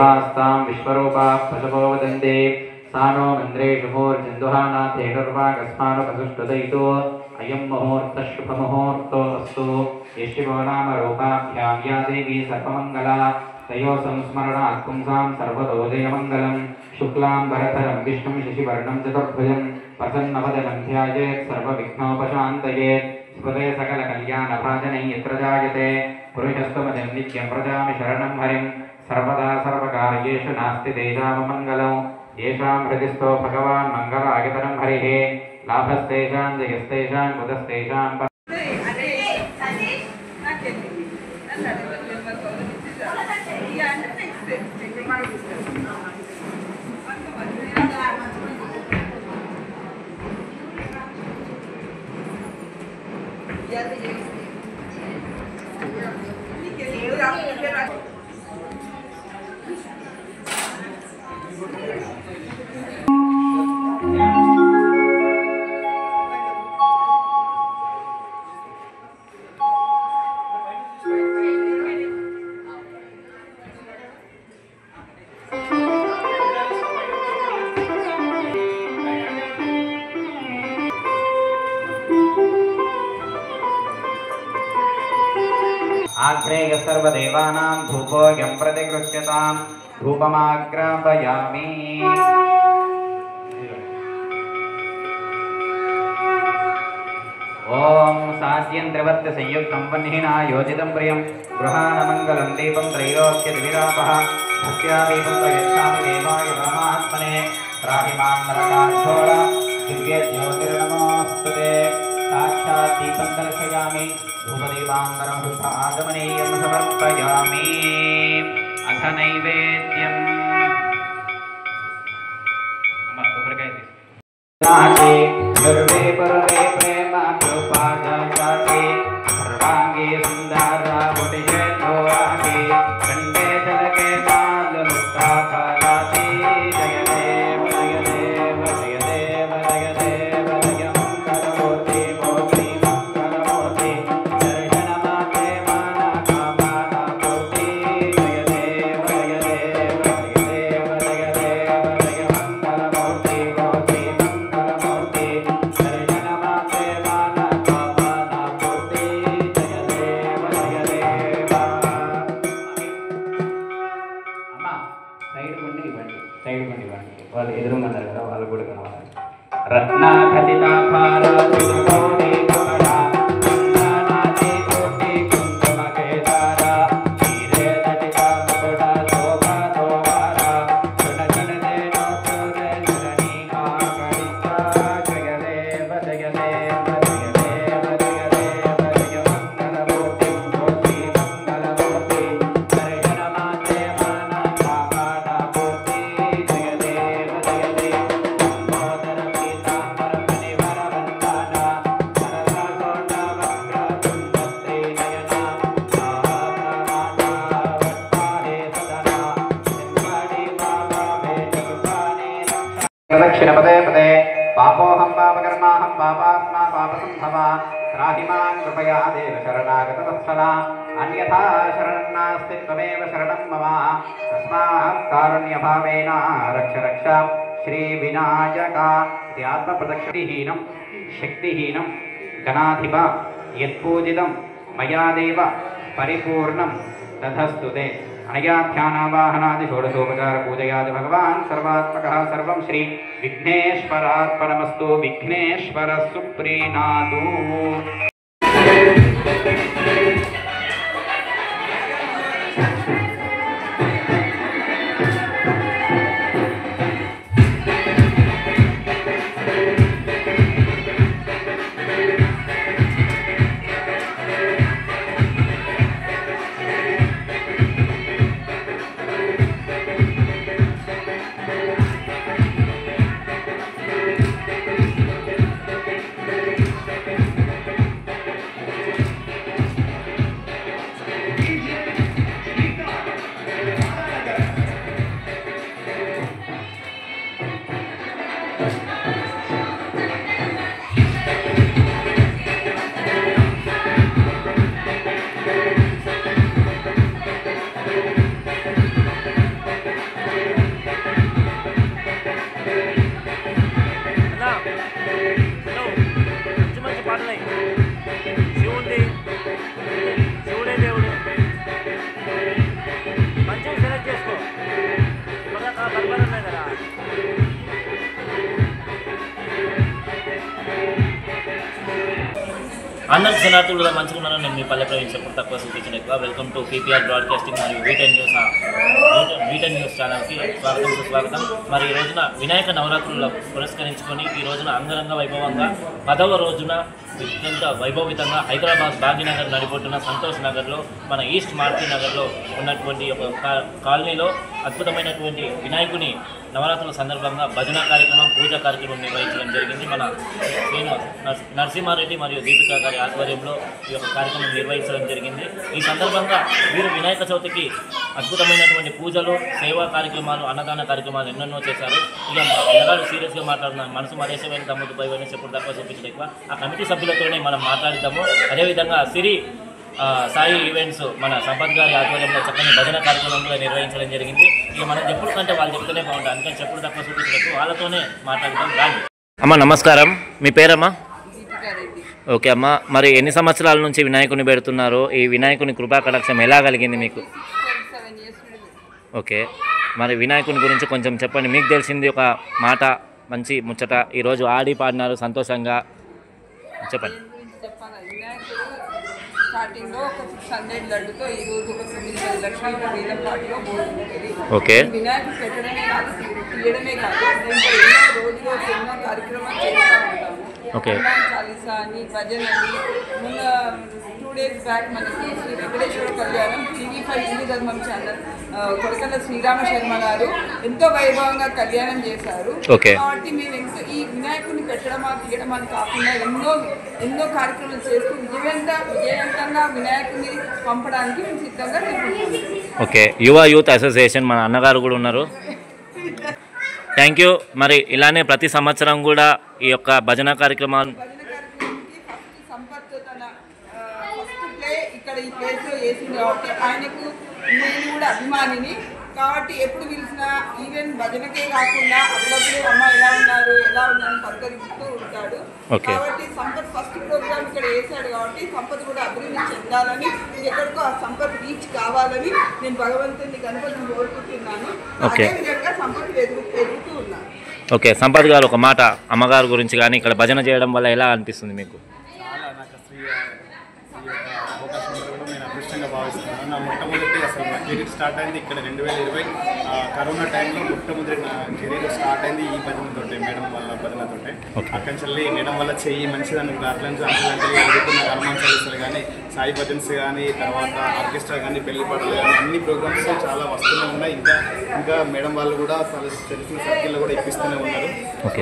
देवास्तां विश्वरूपाः पशवो वदन्ते सानो मन्द्रेषु मूर्जन्दुहानाथेर्वागस्मानुपसुष्टुदयितो अयं मुहूर्तः शुभमुहूर्तो अस्तु यशिवो नाम रूपाभ्यां या देवी सर्वमङ्गला तयो संस्मरणात् पुंसां सर्वतो जयमङ्गलं शुक्लाम्बरधरं विष्णुं शशिवर्णं चतुर्भुजं प्रसन्नवदनं ध्यायेत् सर्वविघ्नोपशान्तयेत् स्मृते सकलकल्याणभाजने यत्र जायते पुरुषस्तमजं नित्यं व्रजामि शरणं हरिं सर्वदा सर्वकार्येषु नास्ति तेषाममङ्गलं येषां हृदिस्थो भगवान् मङ्गलायतनं हरिः लाभस्तेषां जयस्तेषां कुतस्तेषां आग्नेय सर्वदेवानां धूपोऽयं प्रतिगृह्यतां धूपमाग्रापयामि ओम साद्यं त्रिवर्त संयुक्तं वह्निना योजितं प्रियं गृहाणमङ्गलं दीपं त्रैलोक्यदिविरापः भक्त्यादीपं प्रयच्छामि देवाय परमात्मने राहिमां नरकाच्छोर दिव्यज्योतिर्नमोऽस्तुते साक्षात् दीपं दर्शयामि धूपदीपान्तरं शुद्ध आगमनीयं समर्पयामि अथ नैवेद्यम् सर्वे परमे प्रेम कृपा जाते सर्वांगे सुंदरा बुटिजे नोआके कंडे जलके नाल मुक्ता कालाती जय देव जय देव जय देव जय देव जय मंगलमूर्ति मोती मंगलमूर्ति दर्शन माते माना कामना मूर्ति जय देव जय देव जय देव जय देव जय मंगलमूर्ति मोती मंगलमूर्ति వాళ్ళు ఎదురుమన్నారు కదా వాళ్ళు కూడా కనవాలి రత్నా ఖచ్చితా दक्षिण पदे पदे पापोहं पापकर्माहं पापात्मा पापसंभवा त्राहिमां कृपया देव शरणागत वत्सला अन्यथा शरणं नास्ति त्वमेव शरणं मम तस्मात् कारुण्यभावेन रक्ष रक्ष श्रीविनायका इति आत्मप्रदक्षिणहीनं शक्तिहीनं गणाधिप यत्पूजितं मया देव परिपूर्णं तथस्तु ते अनया ध्यानावाहनादि षोडशोपचार पूजयादि भगवान् सर्वात्मकः सर्वं श्री विघ्नेश्वरार्पणमस्तु विघ्नेश्वर सुप्रीणातु అందరికి శనార్థులు కూడా మంచిగా ఉన్నారని నేను మీ పల్లె ప్రవేశించినప్పుడు తక్కువ సూచించిన ఎక్కువ. వెల్కమ్ టు పీపీఆర్ బ్రాడ్కాస్టింగ్ మరియు వీటెన్ న్యూస్ ఛానల్కి స్వాగతం సుస్వాగతం. మరి ఈ రోజున వినాయక నవరాత్రుల్లో పురస్కరించుకొని ఈ రోజున అంగరంగ వైభవంగా 10వ రోజున అత్యంత వైభవితంగా హైదరాబాద్ భాగ్యనగర్ నడిబొట్టున సంతోష్ నగర్లో మన ఈస్ట్ మార్టీ నగర్లో ఉన్నటువంటి ఒక కాలనీలో అద్భుతమైనటువంటి వినాయకుని నవరాత్రుల సందర్భంగా భజన కార్యక్రమం, పూజా కార్యక్రమం నిర్వహించడం జరిగింది. మన నరసింహారెడ్డి మరియు దీపికా గారి ఆధ్వర్యంలో ఈ యొక్క కార్యక్రమం నిర్వహించడం జరిగింది. ఈ సందర్భంగా వీరు వినాయక చవితికి అద్భుతమైనటువంటి పూజలు, సేవా కార్యక్రమాలు, అన్నదాన కార్యక్రమాలు ఎన్నెన్నో చేశారు. ఇక ఎలాగో సీరియస్గా మాట్లాడుతున్నాం, మనసు మరేసమైన తమ్ముడు పైవని చెప్పుడు తక్కువ చూపించడం ఎక్కువ. ఆ కమిటీ సభ్యులతోనే మనం మాట్లాడిద్దాము. అదేవిధంగా సాయి ఈవెంట్స్ మన సంపత్ గారి ఆధ్వర్యంలో చక్కని భజన కార్యక్రమం కూడా నిర్వహించడం జరిగింది. ఇక మనం చెప్పుడు కంటే వాళ్ళు చెప్తూనే బాగుంటుంది, అందుకని చెప్పుడు తక్కువ చూపించడానికి వాళ్ళతోనే మాట్లాడదాం. రాండి అమ్మ. నమస్కారం, మీ పేరమ్మా? ఓకే అమ్మ, మరి ఎన్ని సంవత్సరాల నుంచి వినాయకుని పెడుతున్నారు? ఈ వినాయకుని కృపా కటాక్షం ఎలా కలిగింది మీకు? ఓకే, మరి వినాయకుని గురించి కొంచెం చెప్పండి. మీకు తెలిసింది ఒక మాట, మంచి ముచ్చట, ఈరోజు ఆడి పాడినారు సంతోషంగా, చెప్పండి. స్టార్టింగ్లో ఒక 600 లడ్డుతో ఈరోజు ఒక 9 లక్షల వేల పాటలో బోధుంటుంది. ఓకే, వినాయకుడు పెట్టడమే కాదు, తీయడమే కాదు, ఇంకా ఎన్నో రోజులు ఎన్నో కార్యక్రమాలు చేస్తూ ఉంటాము. ఓకే, చాలీసా అని, భజన అని. మొన్న 2 days బ్యాక్ మనకి శ్రీ వెంకటేశ్వర కళ్యాణం TV5 హిందూ ధర్మం ఛానల్ కొడకల శ్రీరామ శర్మ గారు ఎంతో వైభవంగా కళ్యాణం చేశారు. కాబట్టి మేము ఈ వినాయకుడిని పెట్టడమా తీయడమా అని కాకుండా ఎన్నో కార్యక్రమాలు చేస్తూ విజయవంతంగా వినాయకుడిని పంపడానికి మేము సిద్ధంగా నిర్వహిస్తున్నాం. ఓకే, యువ యూత్ అసోసియేషన్ మన అన్నగారు కూడా ఉన్నారు. Thank you. మరి ఇలానే ప్రతి సంవత్సరం కూడా ఈ యొక్క భజన కార్యక్రమాలు సంపత్ తన ఫస్ట్ ప్లే ఇక్కడ ఈ ప్లేస్లో వేసింది కాబట్టి ఆయనకు నేను కూడా అభిమానిని. కాబట్టి ఎప్పుడు పిలిచినా ఈవెన్ భజనకే కాకుండా అప్పుడప్పుడు అమ్మ ఎలా ఉన్నారు పలకరిస్తూ ఉంటాడు. కాబట్టి సంపత్ ఫస్ట్ ప్రోగ్రామ్ ఇక్కడ వేసాడు కాబట్టి సంపత్ కూడా అభివృద్ధి చెందాలని, ఎక్కడికో ఆ సంపత్ రీచ్ కావాలని నేను భగవంతుని గణపతిని కోరుకుంటున్నాను. అదేవిధంగా సంపత్ ఎదుగుతూ ఉన్నాను. ఓకే, సంపత్ గారు ఒక మాట అమ్మగారు గురించి కానీ ఇక్కడ భజన చేయడం వల్ల ఎలా అనిపిస్తుంది మీకు? అదృష్టంగా భావిస్తున్నాను. నా మొట్టమొదటి అసలు నా కెరీర్ స్టార్ట్ అయింది ఇక్కడ 2020 కరోనా టైంలో మొట్టమొదటి నా కెరీర్ స్టార్ట్ అయింది ఈ భజనతోటే, మేడం వల్ల భజనతోటే. అక్కడి నుంచి మేడం వల్ల చెయ్యి మంచిదని అట్లంటే అనుకున్న హనుమాన్ చాలీసాలు కానీ, సాయి భజన్స్ కానీ, తర్వాత ఆర్కెస్ట్రా కానీ, పెళ్లి పాటలు కానీ అన్ని ప్రోగ్రామ్స్ చాలా వస్తూనే ఉన్నాయి. ఇంకా మేడం వాళ్ళు కూడా తెలిసిన సర్కిల్లో కూడా ఇప్పిస్తూనే ఉన్నారు.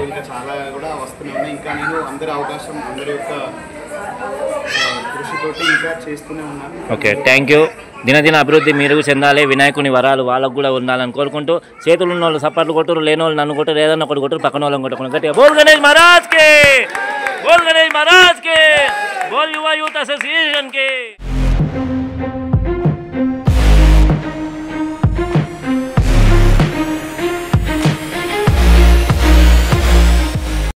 ఇంకా చాలా కూడా వస్తూనే ఉన్నాయి. ఇంకా నేను అందరి అవకాశం, అందరి యొక్క కృషితోటి ఇంకా చేస్తూనే ఉన్నాను. Okay, thank you. దినదిన అభివృద్ధి మీరు చెందాలి, వినాయకుని వరాలు వాళ్ళకు కూడా ఉండాలని కోరుకుంటూ, చేతులు ఉన్న వాళ్ళు సప్పట్లు కొట్టురు, లేని వాళ్ళు నన్ను కొట్టరు, ఏదన్నా ఒకటి కొట్టురు, పక్కన వాళ్ళని కొట్టుకుని గట్టిగా బోల్ గణేష్ మహారాజ్ కే, బోల్ గణేష్ మహారాజ్ కే, బోల్ యువ యూత్ అసోసియేషన్ కే.